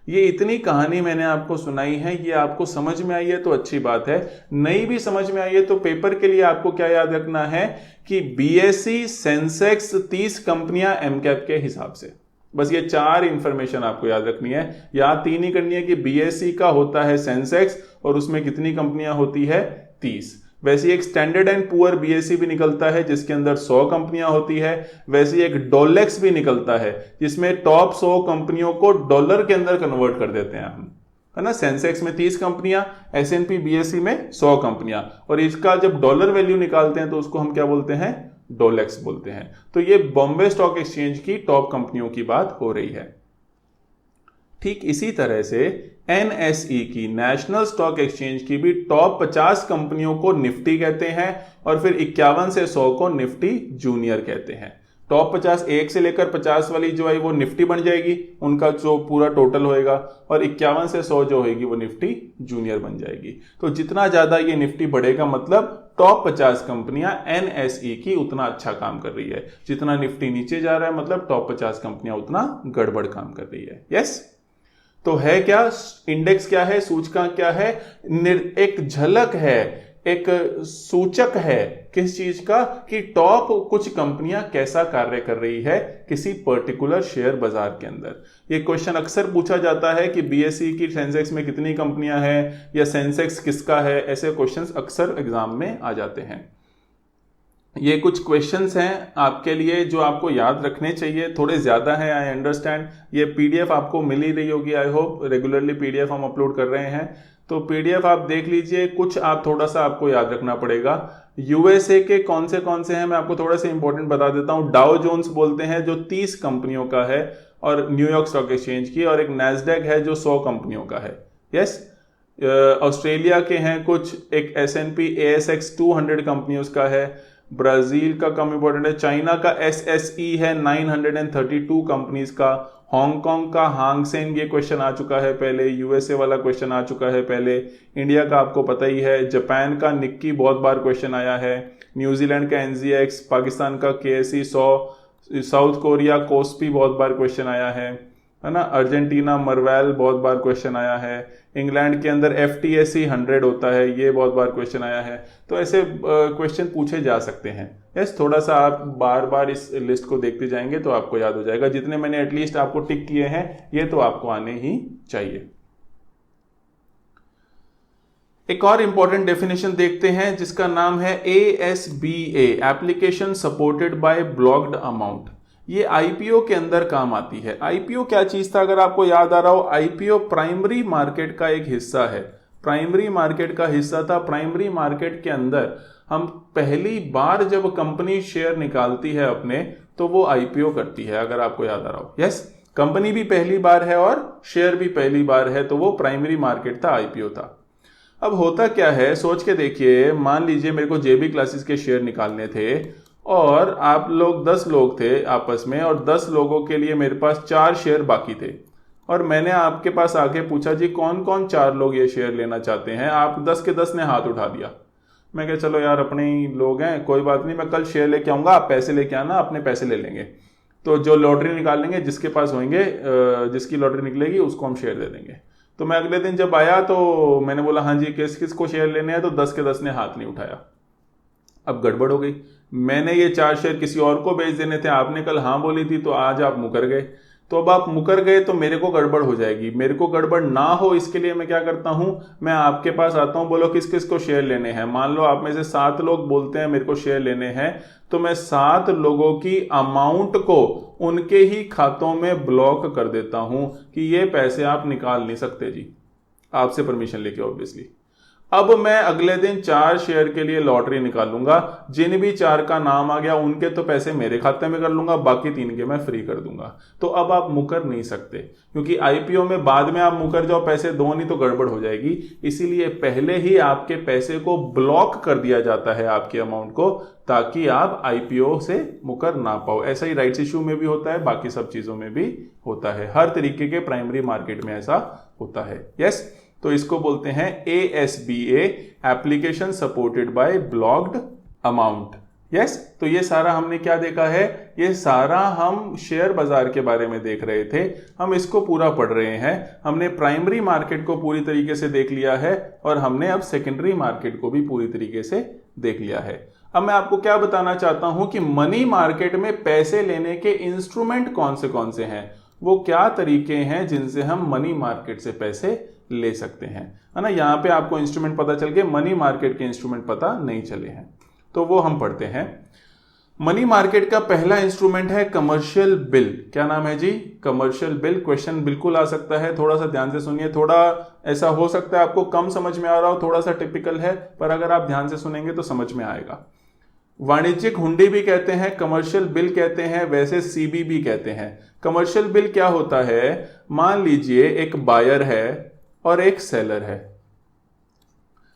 A: ये इतनी कहानी मैंने आपको सुनाई है, ये आपको समझ में आई है तो अच्छी बात है, नहीं भी समझ में आई है तो पेपर के लिए आपको क्या याद रखना है कि बीएसई सेंसेक्स 30 कंपनियां एमकैप के हिसाब से। बस ये 4 इंफॉर्मेशन आपको याद रखनी है। याद 3 ही करनी है कि बीएसई का होता है सेंसेक्स और उसमें कितनी कंपनियां होती है, 30। वैसे एक स्टैंडर्ड एंड पुअर बीएसई भी निकलता है जिसके अंदर 100 कंपनियां होती है। वैसे एक डॉलेक्स भी निकलता है जिसमें टॉप 100 कंपनियों को डॉलर के अंदर कन्वर्ट कर देते हैं हम, है ना। सेंसेक्स में 30 कंपनियां, एसएनपी बीएसई में 100 कंपनियां, और इसका जब डॉलर वैल्यू निकालते हैं तो उसको हम क्या बोलते हैं, डॉलेक्स बोलते हैं। तो ये बॉम्बे स्टॉक एक्सचेंज की टॉप कंपनियों की बात हो रही है। ठीक इसी तरह से एनएसई की, नेशनल स्टॉक एक्सचेंज की भी टॉप 50 कंपनियों को निफ्टी कहते हैं और फिर 51 से 100 को निफ्टी जूनियर कहते हैं। टॉप 50 1 से लेकर 50 वाली जो है वो निफ्टी बन जाएगी, उनका जो पूरा टोटल होएगा, और 51 से 100 जो होगी वो निफ्टी जूनियर बन जाएगी। तो जितना ज्यादा ये निफ्टी बढ़ेगा मतलब टॉप 50 कंपनियां एनएसई की उतना अच्छा काम कर रही है। जितना निफ्टी नीचे जा रहा है मतलब टॉप 50 कंपनियां उतना गड़बड़ काम कर रही है। यस, तो है क्या इंडेक्स, क्या है सूचकांक, क्या है एक झलक है, एक सूचक है किस चीज का, कि टॉप कुछ कंपनियां कैसा कार्य कर रही है किसी पर्टिकुलर शेयर बाजार के अंदर। ये क्वेश्चन अक्सर पूछा जाता है कि बीएसई की सेंसेक्स में कितनी कंपनियां हैं या सेंसेक्स किसका है, ऐसे क्वेश्चंस अक्सर एग्जाम में आ जाते हैं। ये कुछ क्वेश्चंस हैं आपके लिए जो आपको याद रखने चाहिए, थोड़े ज्यादा हैं, आई अंडरस्टैंड। ये पीडीएफ आपको मिल ही रही होगी, आई होप। रेगुलरली पीडीएफ हम अपलोड कर रहे हैं, तो पीडीएफ आप देख लीजिए। कुछ आप थोड़ा सा आपको याद रखना पड़ेगा। यूएसए के कौन से हैं मैं आपको थोड़ा सा इंपॉर्टेंट बता देता हूं। डाउ जोन्स बोलते हैं जो 30 कंपनियों का है और न्यूयॉर्क स्टॉक एक्सचेंज की, और एक नैस्डैक है जो 100 कंपनियों का है। यस, ऑस्ट्रेलिया के हैं कुछ, एक एसएनपी एएसएक्स 200 कंपनियों का है। ब्राजील का कम इंपॉर्टेंट है। चाइना का एसएसई है 932 कंपनीज का। हांगकांग का हांगसेंग, ये क्वेश्चन आ चुका है पहले। यूएसए वाला क्वेश्चन आ चुका है पहले। इंडिया का आपको पता ही है। जापान का निक्की बहुत बार क्वेश्चन आया है। न्यूजीलैंड का एनजीएक्स, पाकिस्तान का केएसई 100, साउथ कोरिया कोस्पी बहुत बार क्वेश्चन आया है ना। अर्जेंटीना मरवैल बहुत बार क्वेश्चन आया है। इंग्लैंड के अंदर एफटीएसई 100 होता है, ये बहुत बार क्वेश्चन आया है। तो ऐसे क्वेश्चन पूछे जा सकते हैं। यस, थोड़ा सा आप बार बार इस लिस्ट को देखते जाएंगे तो आपको याद हो जाएगा। जितने मैंने एटलीस्ट आपको टिक किए हैं ये तो आपको आने ही चाहिए। एक और इंपॉर्टेंट डेफिनेशन देखते हैं जिसका नाम है ASBA, application supported by blocked amount. ये आईपीओ के अंदर काम आती है। आईपीओ क्या चीज था, अगर आपको याद आ रहा हो, आईपीओ प्राइमरी मार्केट का एक हिस्सा है। प्राइमरी मार्केट का हिस्सा था। प्राइमरी मार्केट के अंदर हम पहली बार जब कंपनी शेयर निकालती है अपने, तो वो आईपीओ करती है, अगर आपको याद आ रहा हो। यस, कंपनी भी पहली बार है और शेयर भी पहली बार है, तो वो प्राइमरी मार्केट था, आईपीओ था। अब होता क्या है, सोच के देखिए। मान लीजिए मेरे को जेबी क्लासेस के शेयर निकालने थे और आप लोग 10 लोग थे आपस में, और 10 लोगों के लिए मेरे पास 4 शेयर बाकी थे, और मैंने आपके पास आके पूछा जी कौन कौन 4 लोग ये शेयर लेना चाहते हैं। आप 10 के 10 ने हाथ उठा दिया। मैं कहा चलो यार अपने ही लोग हैं, कोई बात नहीं, मैं कल शेयर लेके आऊंगा, आप पैसे लेके आना, अपने पैसे ले लेंगे। तो जो लॉटरी निकालेंगे जिसके पास होंगे, जिसकी लॉटरी निकलेगी उसको हम शेयर दे देंगे। तो मैं अगले दिन जब आया तो मैंने बोला हाँ जी किस किस को शेयर लेने हैं, तो 10 के 10 ने हाथ नहीं उठाया। अब गड़बड़ हो गई, मैंने ये 4 शेयर किसी और को बेच देने थे, आपने कल हाँ बोली थी, तो आज आप मुकर गए। तो अब आप मुकर गए तो मेरे को गड़बड़ हो जाएगी। मेरे को गड़बड़ ना हो इसके लिए मैं क्या करता हूं, मैं आपके पास आता हूं, बोलो किस किस को शेयर लेने हैं। मान लो आप में से 7 लोग बोलते हैं मेरे को शेयर लेने हैं, तो मैं 7 लोगों की अमाउंट को उनके ही खातों में ब्लॉक कर देता हूं कि ये पैसे आप निकाल नहीं सकते जी, आपसे परमिशन लेके ऑब्वियसली। अब मैं अगले दिन 4 शेयर के लिए लॉटरी निकालूंगा, जिन भी 4 का नाम आ गया उनके तो पैसे मेरे खाते में कर लूंगा, बाकी 3 के मैं फ्री कर दूंगा। तो अब आप मुकर नहीं सकते, क्योंकि आईपीओ में बाद में आप मुकर जाओ, पैसे दो नहीं तो गड़बड़ हो जाएगी। इसीलिए पहले ही आपके पैसे को ब्लॉक कर दिया जाता है, आपके अमाउंट को, ताकि आप आईपीओ से मुकर ना पाओ। ऐसा ही राइट्स इश्यू में भी होता है, बाकी सब चीजों में भी होता है, हर तरीके के प्राइमरी मार्केट में ऐसा होता है। यस, तो इसको बोलते हैं ASBA, application supported by blocked amount. Yes, तो ये सारा हमने क्या देखा है, ये सारा हम शेयर बाजार के बारे में देख रहे थे, हम इसको पूरा पढ़ रहे हैं। हमने प्राइमरी मार्केट को पूरी तरीके से देख लिया है और हमने अब सेकेंडरी मार्केट को भी पूरी तरीके से देख लिया है। अब मैं आपको क्या बताना चाहता हूं कि मनी मार्केट में पैसे लेने के इंस्ट्रूमेंट कौन से हैं, वो क्या तरीके हैं जिनसे हम मनी मार्केट से पैसे ले सकते हैं, है ना। यहां पे आपको इंस्ट्रूमेंट पता चल गए, मनी मार्केट के इंस्ट्रूमेंट पता नहीं चले हैं, तो वो हम पढ़ते हैं। मनी मार्केट का पहला इंस्ट्रूमेंट है कमर्शियल बिल। क्या नाम है जी, कमर्शियल बिल। क्वेश्चन बिल्कुल आ सकता है, थोड़ा सा ध्यान से सुनिए। थोड़ा ऐसा हो सकता है आपको कम समझ में आ रहा हो, थोड़ा सा टिपिकल है, पर अगर आप ध्यान से सुनेंगे तो समझ में आएगा। वाणिज्यिक हुंडी भी कहते हैं, कमर्शियल बिल कहते हैं, वैसे सीबी भी कहते हैं। कमर्शियल बिल क्या होता है, मान लीजिए एक बायर है और एक सेलर है।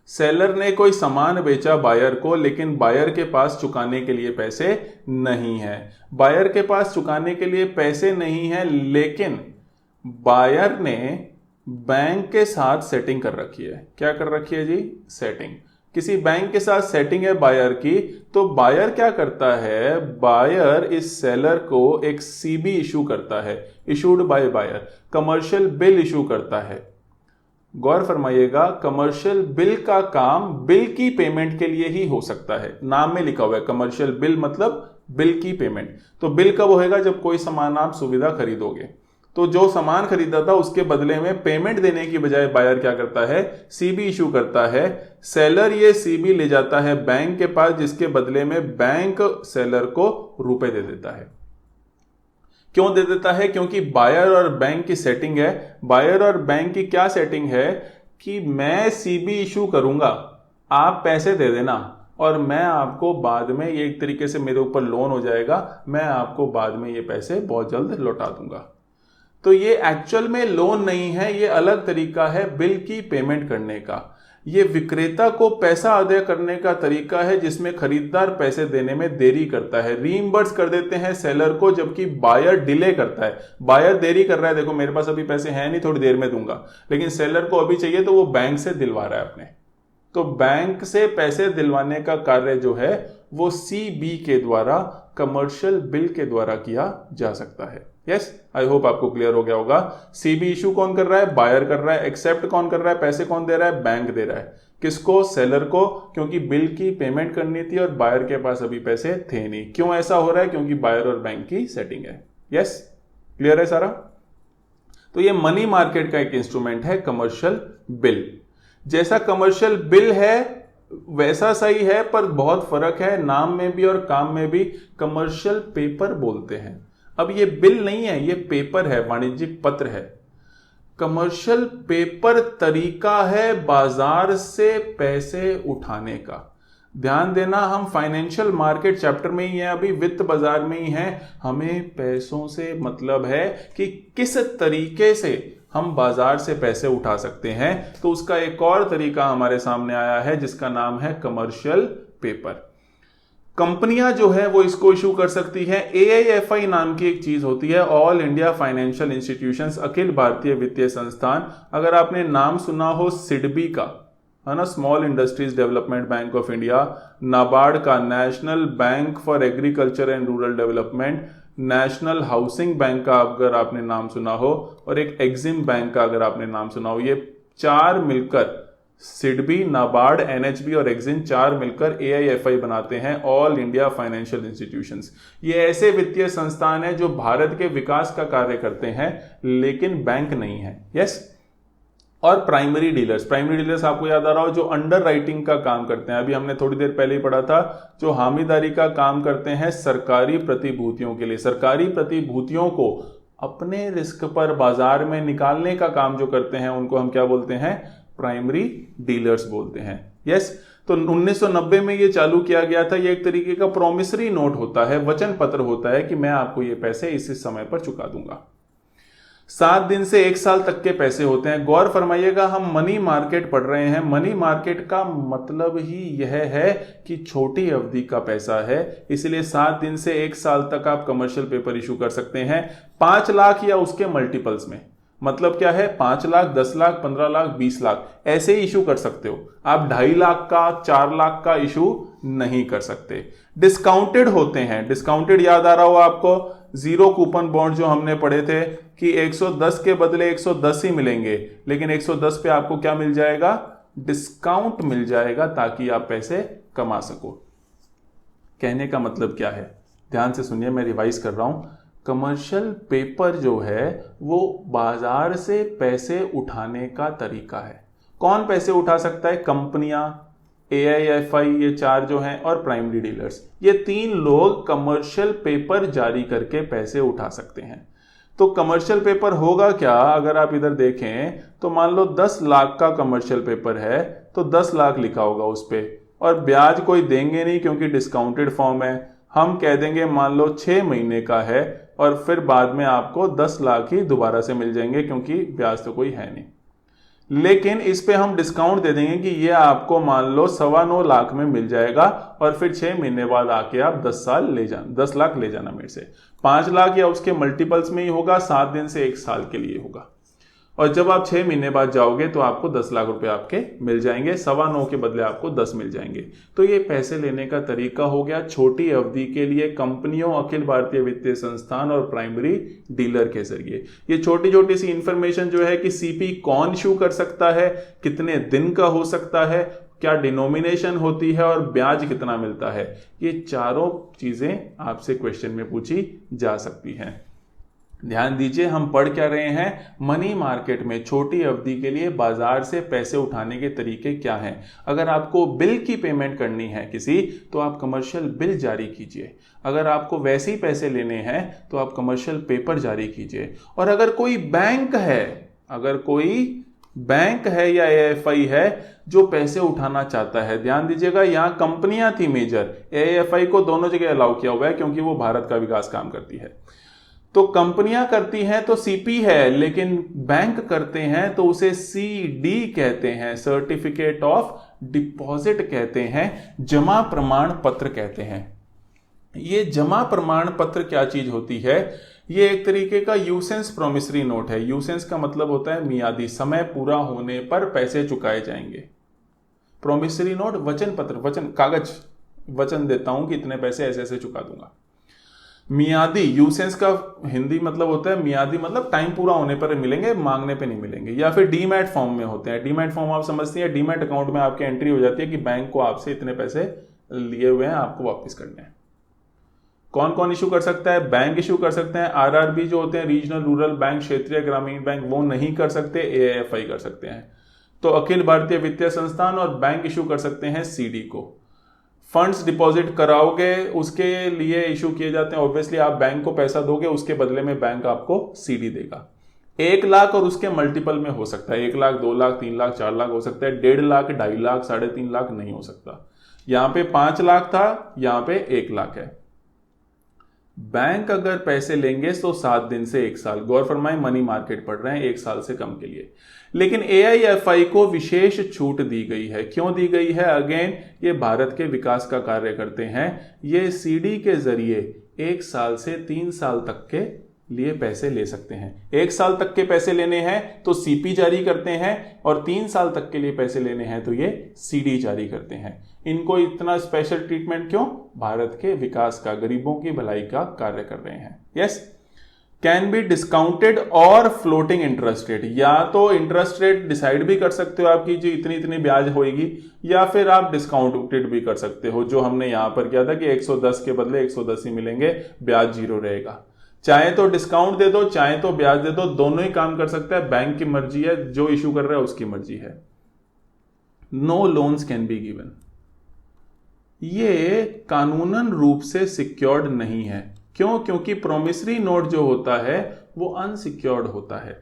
A: सेलर ने कोई सामान बेचा बायर को, लेकिन बायर के पास चुकाने के लिए पैसे नहीं है। बायर के पास चुकाने के लिए पैसे नहीं है, लेकिन बायर ने बैंक के साथ सेटिंग कर रखी है। क्या कर रखी है जी, सेटिंग। किसी बैंक के साथ सेटिंग है बायर की, तो बायर क्या करता है, बायर इस सेलर को एक सीबी इशू करता है, issued by buyer, commercial bill issue करता है। गौर फरमाइएगा, कमर्शियल बिल का काम बिल की पेमेंट के लिए ही हो सकता है। नाम में लिखा हुआ है कमर्शियल बिल, मतलब बिल की पेमेंट। तो बिल कब होएगा, जब कोई सामान आप सुविधा खरीदोगे। तो जो सामान खरीदा था उसके बदले में पेमेंट देने की बजाय बायर क्या करता है, सीबी इशू करता है। सेलर ये सीबी ले जाता है बैंक के पास, जिसके बदले में बैंक सेलर को रुपए दे देता है। क्यों दे देता है, क्योंकि बायर और बैंक की सेटिंग है। बायर और बैंक की क्या सेटिंग है कि मैं सीबी इशू करूंगा, आप पैसे दे देना, और मैं आपको बाद में, ये एक तरीके से मेरे ऊपर लोन हो जाएगा, मैं आपको बाद में ये पैसे बहुत जल्द लौटा दूंगा। तो ये एक्चुअल में लोन नहीं है, ये अलग तरीका है बिल की पेमेंट करने का। ये विक्रेता को पैसा अदा करने का तरीका है, जिसमें खरीदार पैसे देने में देरी करता है, रीइंबर्स कर देते हैं सेलर को, जबकि बायर डिले करता है। बायर देरी कर रहा है, देखो मेरे पास अभी पैसे हैं नहीं, थोड़ी देर में दूंगा, लेकिन सेलर को अभी चाहिए, तो वो बैंक से दिलवा रहा है अपने। तो बैंक से पैसे दिलवाने का कार्य जो है वो सीबी के द्वारा, कमर्शियल बिल के द्वारा किया जा सकता है। यस, आई होप आपको क्लियर हो गया होगा। सीबी इशू कौन कर रहा है, बायर कर रहा है। एक्सेप्ट कौन कर रहा है, पैसे कौन दे रहा है, बैंक दे रहा है। किसको, सेलर को, क्योंकि बिल की पेमेंट करनी थी और बायर के पास अभी पैसे थे नहीं। क्यों ऐसा हो रहा है, क्योंकि बायर और बैंक की सेटिंग है। यस, क्लियर है सारा। तो ये मनी मार्केट का एक इंस्ट्रूमेंट है कमर्शियल बिल। जैसा कमर्शियल बिल है वैसा सही है, पर बहुत फर्क है नाम में भी और काम में भी। कमर्शियल पेपर बोलते हैं। अब ये बिल नहीं है, ये पेपर है, वाणिज्यिक पत्र है। कमर्शियल पेपर तरीका है बाजार से पैसे उठाने का। ध्यान देना, हम फाइनेंशियल मार्केट चैप्टर में ही हैं, अभी वित्त बाजार में ही हैं। हमें पैसों से मतलब है कि किस तरीके से हम बाजार से पैसे उठा सकते हैं। तो उसका एक और तरीका हमारे सामने आया है, जिसका नाम है कमर्शियल पेपर। कंपनियां जो है वो इसको इशू कर सकती है। AIFI नाम की एक चीज होती है, all India financial institutions, Akhil Bharatiya वित्तीय संस्थान। अगर आपने नाम सुना हो सिडबी का, है ना, small industries development bank of India, NABARD का national bank for agriculture and rural development, national housing bank का अगर आपने नाम सुना हो, और एक एग्जिम बैंक का अगर आपने नाम सुना हो, ये चार मिलकर, सिडबी, नाबार्ड, एनएचबी और एग्जिम, चार मिलकर एआईएफआई बनाते हैं, ऑल इंडिया फाइनेंशियल इंस्टीट्यूशंस। ये ऐसे वित्तीय संस्थान हैं जो भारत के विकास का कार्य करते हैं लेकिन बैंक नहीं है। यस। और प्राइमरी डीलर्स आपको याद आ रहा हो, जो अंडर राइटिंग का काम करते हैं, अभी हमने थोड़ी देर पहले ही पढ़ा था, जो हामीदारी का काम करते हैं सरकारी प्रतिभूतियों के लिए, सरकारी प्रतिभूतियों को अपने रिस्क पर बाजार में निकालने का काम जो करते हैं उनको हम क्या बोलते हैं, प्राइमरी डीलर्स बोलते हैं। यस। तो 1990 में ये चालू किया गया था। ये एक तरीके का प्रोमिसरी नोट होता है, वचन पत्र होता है कि मैं आपको ये पैसे इस समय पर चुका दूंगा। 7 दिन से 1 साल तक के पैसे होते हैं। गौर फरमाइएगा, हम मनी मार्केट पढ़ रहे हैं। मनी मार्केट का मतलब ही यह है कि छोटी अवधि का पैसा है, इसलिए 7 दिन से 1 साल तक आप कमर्शियल पेपर इशू कर सकते हैं 5 लाख या उसके मल्टीपल्स में। मतलब क्या है, 5 लाख, 10 लाख, 15 लाख, 20 लाख ऐसे ही इशू कर सकते हो आप। 2.5 लाख का, 4 लाख का इशू नहीं कर सकते। डिस्काउंटेड होते हैं। डिस्काउंटेड याद आ रहा हो आपको, जीरो कूपन बॉन्ड जो हमने पढ़े थे कि 110 के बदले 110 ही मिलेंगे, लेकिन 110 पे आपको क्या मिल जाएगा, डिस्काउंट मिल जाएगा ताकि आप पैसे कमा सको। कहने का मतलब क्या है, ध्यान से सुनिए, मैं रिवाइज कर रहा हूं। कमर्शियल पेपर जो है वो बाजार से पैसे उठाने का तरीका है। कौन पैसे उठा सकता है, कंपनियां, एआईएफआई, ये चार जो हैं, और प्राइमरी डीलर्स, ये 3 लोग कमर्शियल पेपर जारी करके पैसे उठा सकते हैं। तो कमर्शियल पेपर होगा क्या, अगर आप इधर देखें तो मान लो 10 लाख का कमर्शियल पेपर है तो 10 लाख लिखा होगा उस पे, और ब्याज कोई देंगे नहीं क्योंकि डिस्काउंटेड फॉर्म है। हम कह देंगे मान लो 6 महीने का है और फिर बाद में आपको 10 लाख ही दोबारा से मिल जाएंगे क्योंकि ब्याज तो कोई है नहीं। लेकिन इस पे हम डिस्काउंट दे देंगे कि ये आपको मान लो 9.25 लाख में मिल जाएगा और फिर 6 महीने बाद आके आप 10 लाख ले जाना मेरे से। 5 लाख या उसके मल्टीपल्स में ही होगा, 7 दिन से 1 साल के लिए होगा। और जब आप 6 महीने बाद जाओगे तो आपको 10 लाख रुपए आपके मिल जाएंगे, 9.25 के बदले आपको 10 मिल जाएंगे। तो ये पैसे लेने का तरीका हो गया छोटी अवधि के लिए कंपनियों, अखिल भारतीय वित्तीय संस्थान और प्राइमरी डीलर के जरिए। ये छोटी छोटी सी इंफॉर्मेशन जो है कि सीपी कौन इशू कर सकता है, कितने दिन का हो सकता है, क्या डिनोमिनेशन होती है और ब्याज कितना मिलता है, ये चारों चीजें आपसे क्वेश्चन में पूछी जा सकती हैं। ध्यान दीजिए, हम पढ़ क्या रहे हैं, मनी मार्केट में छोटी अवधि के लिए बाजार से पैसे उठाने के तरीके क्या हैं। अगर आपको बिल की पेमेंट करनी है किसी, तो आप कमर्शियल बिल जारी कीजिए। अगर आपको वैसे ही पैसे लेने हैं तो आप कमर्शियल पेपर जारी कीजिए। और अगर कोई बैंक है या एएफआई है जो पैसे उठाना चाहता है, ध्यान दीजिएगा यहां कंपनियां थी मेजर, एएफआई को दोनों जगह अलाउ किया हुआ है क्योंकि वो भारत का विकास काम करती है। तो कंपनियां करती हैं तो सीपी है, लेकिन बैंक करते हैं तो उसे सीडी कहते हैं, सर्टिफिकेट ऑफ डिपॉजिट कहते हैं, जमा प्रमाण पत्र कहते हैं। ये जमा प्रमाण पत्र क्या चीज होती है, ये एक तरीके का यूसेंस प्रोमिसरी नोट है। यूसेंस का मतलब होता है मियादी, समय पूरा होने पर पैसे चुकाए जाएंगे। प्रोमिसरी नोट वचन पत्र, वचन कागज, वचन देता हूं कि इतने पैसे ऐसे ऐसे चुका दूंगा। मियादी, यूसेंस का हिंदी मतलब होता है मियादी, मतलब टाइम पूरा होने पर मिलेंगे, मांगने पे नहीं मिलेंगे। या फिर डीमैट फॉर्म में होते हैं। डीमैट फॉर्म आप समझती हैं, डीमैट अकाउंट में आपके एंट्री हो जाती है कि बैंक को आपसे इतने पैसे लिए हुए हैं, आपको वापस करने हैं। कौन कौन इशू कर सकता है, बैंक इशू कर सकते हैं। आरआरबी जो होते हैं, रीजनल रूरल बैंक, क्षेत्रीय ग्रामीण बैंक, वो नहीं कर सकते, एएफआई कर सकते हैं। तो अखिल भारतीय वित्तीय संस्थान और बैंक इशू कर सकते हैं सीडी को। फंड्स डिपॉजिट कराओगे उसके लिए इशू किए जाते हैं। ऑब्वियसली आप बैंक को पैसा दोगे, उसके बदले में बैंक आपको सीडी देगा। 1 लाख और उसके मल्टीपल में हो सकता है, 1 लाख, 2 लाख, 3 लाख, 4 लाख हो सकता है। 1.5 लाख, 2.5 लाख, 3.5 लाख नहीं हो सकता। यहां पे 5 लाख था, यहां पे 1 लाख है। बैंक अगर पैसे लेंगे तो 7 दिन से 1 साल। गौर फरमाएं, मनी मार्केट पढ़ रहे हैं, 1 साल से कम के लिए। लेकिन एआईएफआई को विशेष छूट दी गई है। क्यों दी गई है? अगेन, ये भारत के विकास का कार्य करते हैं। ये सीडी के जरिए 1 साल से 3 साल तक के लिए पैसे ले सकते हैं। 1 साल तक के पैसे लेने हैं तो सीपी जारी करते हैं, और 3 साल तक के लिए पैसे लेने हैं तो ये सीडी जारी करते हैं। इनको इतना स्पेशल ट्रीटमेंट क्यों? भारत के विकास का, गरीबों की भलाई का कार्य कर रहे हैं। यस। कैन बी डिस्काउंटेड और फ्लोटिंग इंटरेस्ट रेट, या तो इंटरेस्ट रेट डिसाइड भी कर सकते हो आपकी जो इतनी इतनी ब्याज होगी, या फिर आप डिस्काउंटेड भी कर सकते हो, जो हमने यहां पर किया था कि 110 के बदले 110 ही मिलेंगे, ब्याज 0 रहेगा। चाहे तो डिस्काउंट दे दो, चाहे तो ब्याज दे दो, दोनों ही काम कर सकता है, बैंक की मर्जी है, जो इशू कर रहा है उसकी मर्जी है। No loans can be given, ये कानूनन रूप से सिक्योर्ड नहीं है। क्यों? क्योंकि प्रोमिसरी नोट जो होता है वो अनसिक्योर्ड होता है।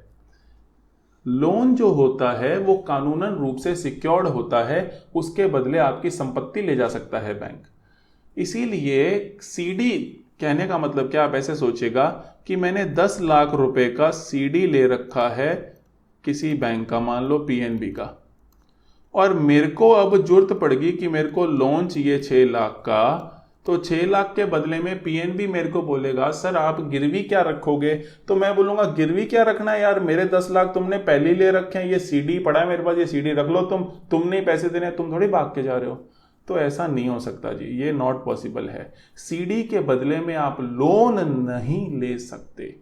A: लोन जो होता है वो कानूनन रूप से सिक्योर्ड होता है, उसके बदले आपकी संपत्ति ले जा सकता है बैंक। इसीलिए सीडी कहने का मतलब क्या, आप ऐसे सोचेगा कि मैंने 10 लाख रुपए का सीडी ले रखा है किसी बैंक का, मान लो पीएनबी का, और मेरे को अब जरूरत पड़ेगी कि मेरे को लोन चाहिए 6 लाख का, तो 6 लाख के बदले में पीएनबी मेरे को बोलेगा सर आप गिरवी क्या रखोगे, तो मैं बोलूंगा गिरवी क्या रखना है यार, मेरे 10 लाख तुमने पहले ही ले रखे हैं, ये सीडी पड़ा है मेरे पास, ये सीडी रख लो, तुमने पैसे देने, तुम थोड़ी भाग के जा रहे हो। तो ऐसा नहीं हो सकता जी, ये नॉट पॉसिबल है। सीडी के बदले में आप लोन नहीं ले सकते,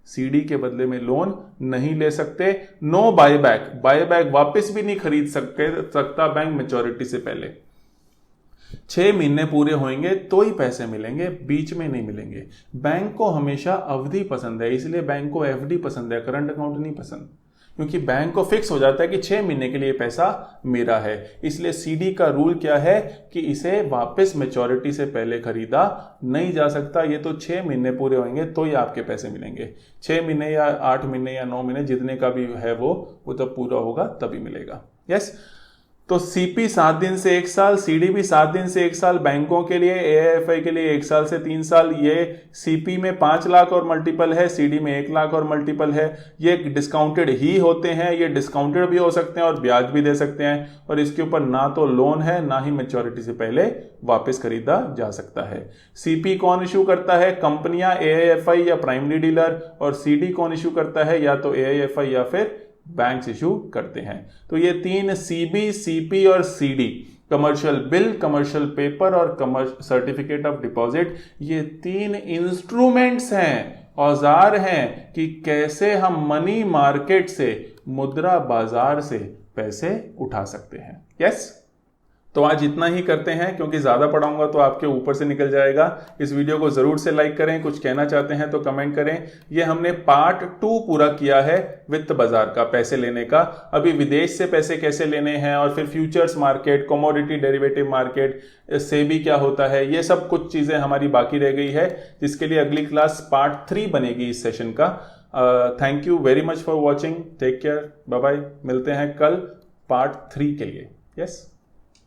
A: सीडी के बदले में लोन नहीं ले सकते। नो बायबैक, बायबैक वापस भी नहीं खरीद सकता बैंक मैच्योरिटी से पहले। 6 महीने पूरे होंगे तो ही पैसे मिलेंगे, बीच में नहीं मिलेंगे। बैंक को हमेशा अवधि पसंद है, इसलिए बैंक को एफडी पसंद है, करंट अकाउंट नहीं पसंद, क्योंकि बैंक को फिक्स हो जाता है कि 6 महीने के लिए पैसा मेरा है। इसलिए सीडी का रूल क्या है कि इसे वापस मैच्योरिटी से पहले खरीदा नहीं जा सकता। ये तो 6 महीने पूरे होंगे तो ही आपके पैसे मिलेंगे, 6 महीने या 8 महीने या 9 महीने जितने का भी है वो जब पूरा होगा तभी मिलेगा। यस। तो सीपी 7 दिन से 1 साल, सीडी भी 7 दिन से 1 साल बैंकों के लिए, एएफआई के लिए 1 साल से 3 साल। ये सीपी में 5 लाख और मल्टीपल है, सीडी में 1 लाख और मल्टीपल है। ये डिस्काउंटेड ही होते हैं, ये डिस्काउंटेड भी हो सकते हैं और ब्याज भी दे सकते हैं, और इसके ऊपर ना तो लोन है ना ही मैच्योरिटी से पहले वापस खरीदा जा सकता है। सीपी कौन इशू करता है? कंपनियां, एएफआई या प्राइमरी डीलर। और सीडी कौन इशू करता है? या तो एएफआई या फिर बैंक्स इशू करते हैं। तो ये 3 सीबी, सीपी और CD, commercial bill, commercial paper और सर्टिफिकेट ऑफ डिपॉजिट, ये 3 इंस्ट्रूमेंट्स हैं, औजार हैं कि कैसे हम मनी मार्केट से, मुद्रा बाजार से पैसे उठा सकते हैं। यस। तो आज इतना ही करते हैं, क्योंकि ज्यादा पढ़ाऊंगा तो आपके ऊपर से निकल जाएगा। इस वीडियो को जरूर से लाइक करें, कुछ कहना चाहते हैं तो कमेंट करें। ये हमने पार्ट 2 पूरा किया है वित्त बाजार का, पैसे लेने का। अभी विदेश से पैसे कैसे लेने हैं, और फिर futures market, commodity derivative market, SEBI क्या होता है, ये सब कुछ चीजें हमारी बाकी रह गई है, जिसके लिए अगली क्लास पार्ट 3 बनेगी इस सेशन का। Thank you very much for watching, take care, bye bye. मिलते हैं कल पार्ट 3 के लिए। यस।